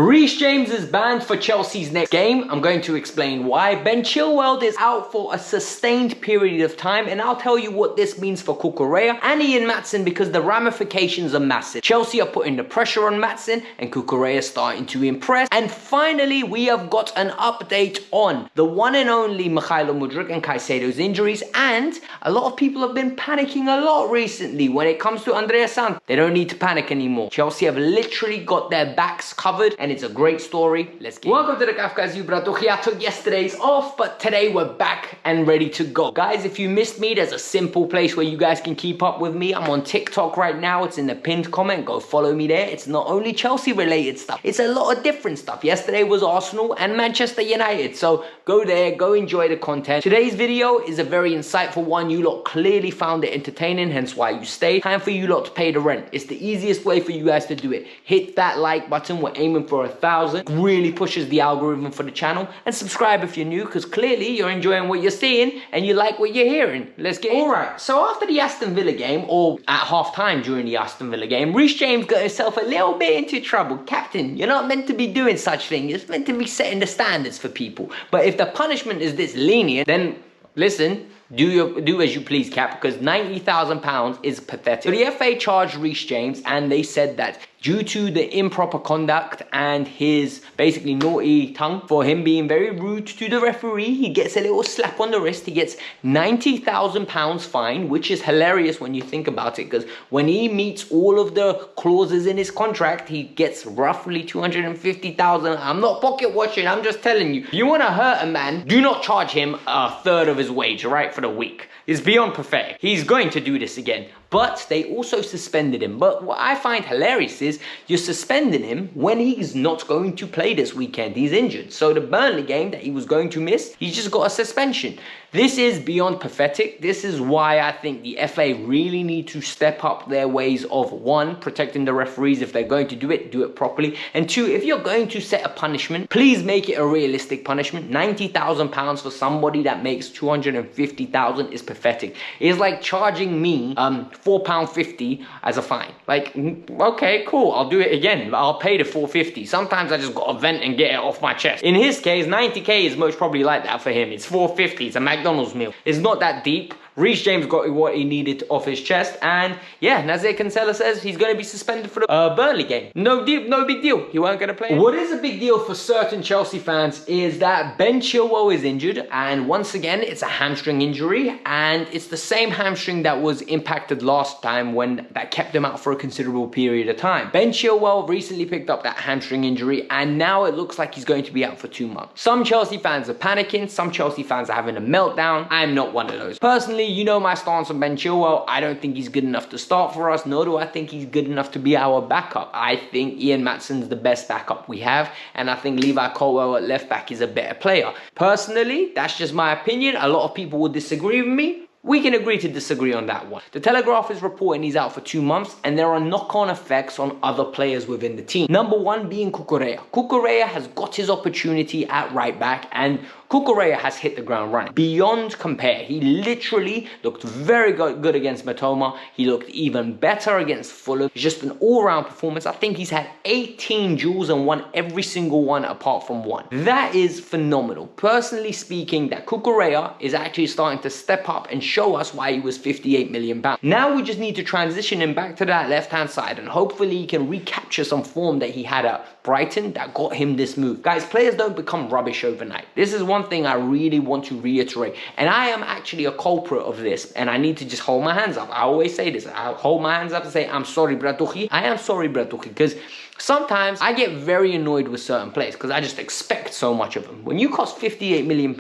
Reece James is banned for Chelsea's next game. I'm going to explain why. Ben Chilwell is out for a sustained period of time, and I'll tell you what this means for Cucurella and Ian Maatsen because the ramifications are massive. Chelsea are putting the pressure on Maatsen and Cucurella is starting to impress. And finally, we have got an update on the one and only Michy and Caicedo's injuries, and a lot of people have been panicking a lot recently when it comes to Andrea Santos. They don't need to panic anymore. Chelsea have literally got their backs covered, and it's a great story. Let's get Welcome to the Kavkas View, bratuchi. I took yesterday's off, but today we're back and ready to go. Guys, if you missed me, there's a simple place where you guys can keep up with me. I'm on TikTok right now. It's in the pinned comment. Go follow me there. It's not only Chelsea related stuff. It's a lot of different stuff. Yesterday was Arsenal and Manchester United. So go there, go enjoy the content. Today's video is a very insightful one. You lot clearly found it entertaining, hence why you stayed. Time for you lot to pay the rent. It's the easiest way for you guys to do it. Hit that like button. We're aiming for 1,000. Really pushes the algorithm for the channel, and subscribe if you're new because clearly you're enjoying what you're seeing and you like what you're hearing. Let's get all right. So after the Aston Villa game, or at half time during the Aston Villa game, Reece James got himself a little bit into trouble. Captain, you're not meant to be doing such things. It's meant to be setting the standards for people. But if the punishment is this lenient, then listen, do as you please, Cap, because £90,000 is pathetic. So the FA charged Reece James, and they said that due to the improper conduct and his basically naughty tongue, for him being very rude to the referee, he gets a little slap on the wrist. He gets £90,000 fine, which is hilarious when you think about it, because when he meets all of the clauses in his contract, he gets roughly 250,000. I'm not pocket watching, I'm just telling you. If you want to hurt a man, do not charge him a third of his wage, right, for the week. It's beyond pathetic. He's going to do this again. But they also suspended him. But what I find hilarious is you're suspending him when he's not going to play this weekend. He's injured. So the Burnley game that he was going to miss, he's just got a suspension. This is beyond pathetic. This is why I think the FA really need to step up their ways of, one, protecting the referees. If they're going to do it properly. And two, if you're going to set a punishment, please make it a realistic punishment. £90,000 for somebody that makes 250,000 is pathetic. It's like charging me £4.50 as a fine. Like, okay, cool, I'll do it again. I'll pay the £4.50. Sometimes I just gotta vent and get it off my chest. In his case, 90k is most probably like that for him. It's £4.50. It's a McDonald's meal. It's not that deep. Reece James got what he needed off his chest, and yeah, Nazir Cancelo says he's going to be suspended for the Burnley game. No big deal. He weren't going to play. What is a big deal for certain Chelsea fans is that Ben Chilwell is injured, and once again, it's a hamstring injury, and it's the same hamstring that was impacted last time when that kept him out for a considerable period of time. Ben Chilwell recently picked up that hamstring injury, and now it looks like he's going to be out for 2 months. Some Chelsea fans are panicking. Some Chelsea fans are having a meltdown. I'm not one of those. Personally, you know my stance on Ben Chilwell. I don't think he's good enough to start for us, nor do I think he's good enough to be our backup. I think Ian Maatsen's the best backup we have, and I think Levi Colwill at left back is a better player. Personally, that's just my opinion. A lot of people will disagree with me. We can agree to disagree on that one. The Telegraph is reporting he's out for 2 months, and there are knock-on effects on other players within the team. Number one being Cucurella. Cucurella has got his opportunity at right back, and Cucurella has hit the ground running. Beyond compare. He literally looked very good against Matoma. He looked even better against Fulham. It's just an all-round performance. I think he's had 18 duels and won every single one apart from one. That is phenomenal. Personally speaking, that Cucurella is actually starting to step up and show us why he was £58 million. Now we just need to transition him back to that left-hand side, and hopefully he can recapture some form that he had at Brighton that got him this move. Guys, players don't become rubbish overnight. This is one thing I really want to reiterate, and I am actually a culprit of this, and I need to just hold my hands up. I always say this. I hold my hands up and say, I'm sorry, bratuchi. I am sorry, bratuchi, because sometimes I get very annoyed with certain players because I just expect so much of them. When you cost £58 million,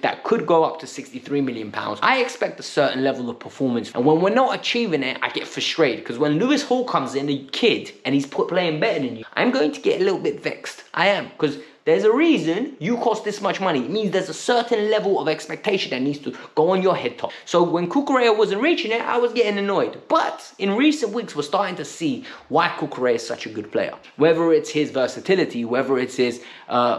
that could go up to £63 million, I expect a certain level of performance. And when we're not achieving it, I get frustrated, because when Lewis Hall comes in, a kid, and he's playing better than you, I'm going to get a little bit vexed. I am, because there's a reason you cost this much money. It means there's a certain level of expectation that needs to go on your head top. So when Cucurella wasn't reaching it, I was getting annoyed. But in recent weeks, we're starting to see why Cucurella is such a good good player. Whether it's his versatility, whether it's his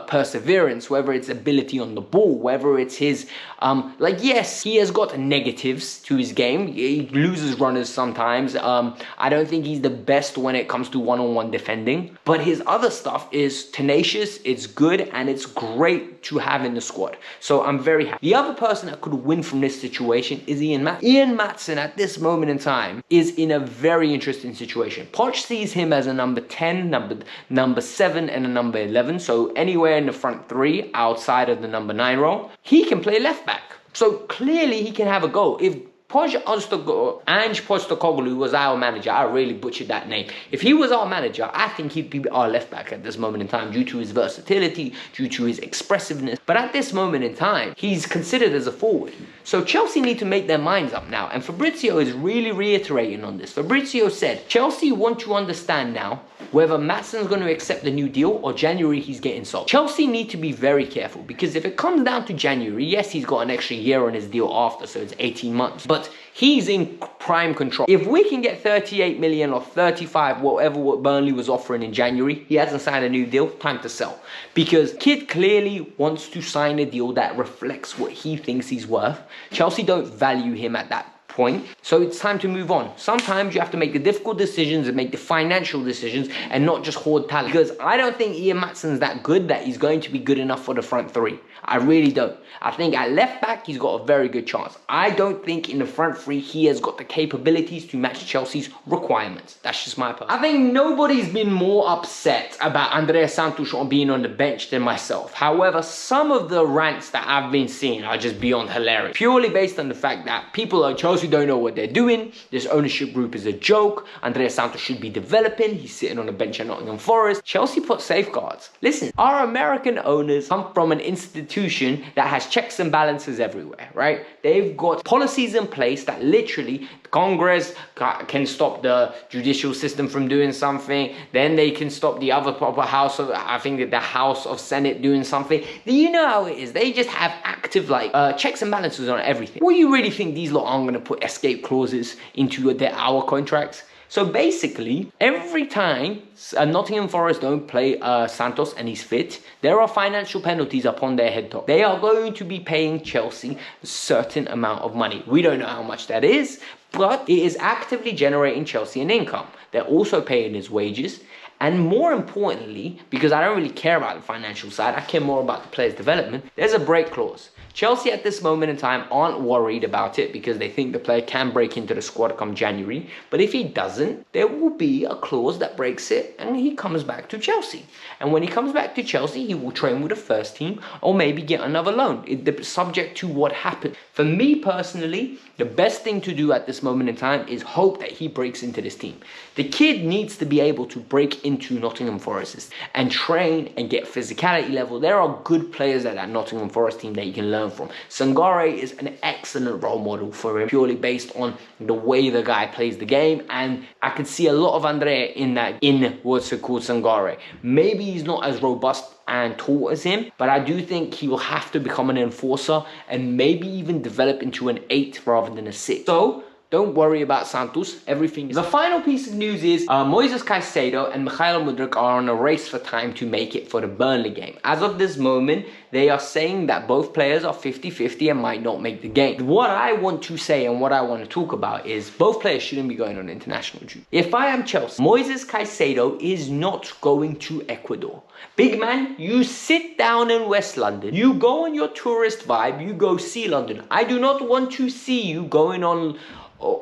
perseverance, whether it's ability on the ball, whether it's his, yes, he has got negatives to his game. He loses runners sometimes. I don't think he's the best when it comes to one-on-one defending, but his other stuff is tenacious, it's good, and it's great to have in the squad. So I'm very happy. The other person that could win from this situation is Ian Maatsen. Ian Maatsen at this moment in time is in a very interesting situation. Poch sees him as a number 10, number 7, and a number 11. So anywhere in the front three outside of the number 9 role, he can play left back. So clearly he can have a go. If Ange Postecoglou was our manager, I really butchered that name. If he was our manager, I think he'd be our left back at this moment in time due to his versatility, due to his expressiveness. But at this moment in time, he's considered as a forward. So Chelsea need to make their minds up now. And Fabrizio is really reiterating on this. Fabrizio said, Chelsea want to understand now whether Maatsen's going to accept the new deal or January he's getting sold. Chelsea need to be very careful because if it comes down to January, yes, he's got an extra year on his deal after, so it's 18 months. But he's in prime control. If we can get 38 million or 35, whatever what Burnley was offering in January, he hasn't signed a new deal, time to sell. Because Kid clearly wants to sign a deal that reflects what he thinks he's worth. Chelsea don't value him at that point, so it's time to move on. Sometimes you have to make the difficult decisions and make the financial decisions and not just hoard talent, because I don't think Ian Maatsen's that good that he's going to be good enough for the front three. I really don't. I think at left back he's got a very good chance. I don't think in the front three he has got the capabilities to match Chelsea's requirements. That's just my opinion. I think nobody's been more upset about Andrea Santos being on the bench than myself. However, some of the rants that I've been seeing are just beyond hilarious, purely based on the fact that people like Chelsea don't know what they're doing. This ownership group is a joke. Andrea Santos should be developing. He's sitting on the bench at Nottingham Forest. Chelsea put safeguards. Listen, our American owners come from an institution that has checks and balances everywhere, right? They've got policies in place that literally Congress can stop the judicial system from doing something. Then they can stop the other proper house of, I think that the House of Senate doing something. You know how it is. They just have active checks and balances on everything. What do you really think these lot aren't going to put escape clauses into our contracts? So basically, every time Nottingham Forest don't play Santos and he's fit, there are financial penalties upon their head top. They are going to be paying Chelsea a certain amount of money. We don't know how much that is, but it is actively generating Chelsea an income. They're also paying his wages. And more importantly, because I don't really care about the financial side, I care more about the player's development, there's a break clause. Chelsea at this moment in time aren't worried about it because they think the player can break into the squad come January. But if he doesn't, there will be a clause that breaks it and he comes back to Chelsea. And when he comes back to Chelsea, he will train with the first team or maybe get another loan. It's subject to what happens. For me personally, the best thing to do at this moment in time is hope that he breaks into this team. The kid needs to be able to break into Nottingham Forest and train and get physicality level. There are good players at that Nottingham Forest team that you can learn from. Sangare is an excellent role model for him, purely based on the way the guy plays the game, and I can see a lot of Andrea in what's it called, Sangare. Maybe he's not as robust and tall as him, but I do think he will have to become an enforcer and maybe even develop into an 8 rather than a 6. So don't worry about Santos. Everything is... The final piece of news is Moises Caicedo and Michy Mudryk are on a race for time to make it for the Burnley game. As of this moment, they are saying that both players are 50-50 and might not make the game. What I want to say and what I want to talk about is both players shouldn't be going on international duty. If I am Chelsea, Moises Caicedo is not going to Ecuador. Big man, you sit down in West London, you go on your tourist vibe, you go see London. I do not want to see you going on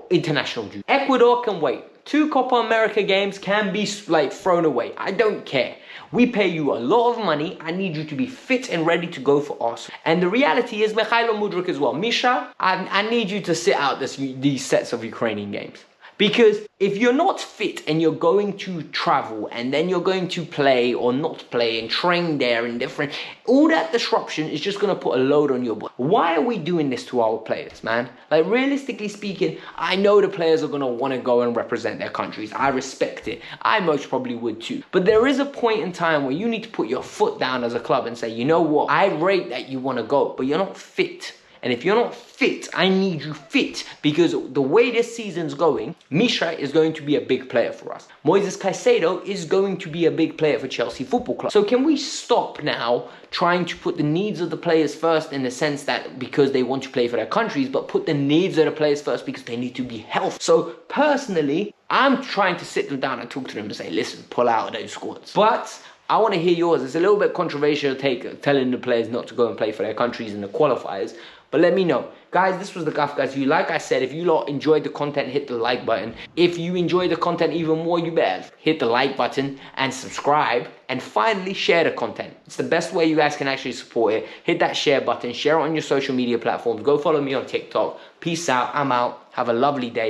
international duty. Ecuador can wait. 2 Copa America games can be thrown away. I don't care. We pay you a lot of money. I need you to be fit and ready to go for us. And the reality is Michy Mudryk as well. Misha, I need you to sit out these sets of Ukrainian games. Because if you're not fit and you're going to travel and then you're going to play or not play and train there and different, all that disruption is just going to put a load on your body. Why are we doing this to our players, man? Like, realistically speaking, I know the players are going to want to go and represent their countries. I respect it. I most probably would too. But there is a point in time where you need to put your foot down as a club and say, you know what? I rate that you want to go, but you're not fit. And if you're not fit, I need you fit, because the way this season's going, Michy is going to be a big player for us. Moises Caicedo is going to be a big player for Chelsea Football Club. So can we stop now trying to put the needs of the players first, in the sense that because they want to play for their countries, but put the needs of the players first because they need to be healthy? So personally, I'm trying to sit them down and talk to them and say, listen, pull out of those squads. But I want to hear yours. It's a little bit controversial take, telling the players not to go and play for their countries in the qualifiers. But let me know. Guys, this was the Kavkas View. Like I said, if you lot enjoyed the content, hit the like button. If you enjoy the content even more, you better hit the like button and subscribe. And finally, share the content. It's the best way you guys can actually support it. Hit that share button. Share it on your social media platforms. Go follow me on TikTok. Peace out. I'm out. Have a lovely day.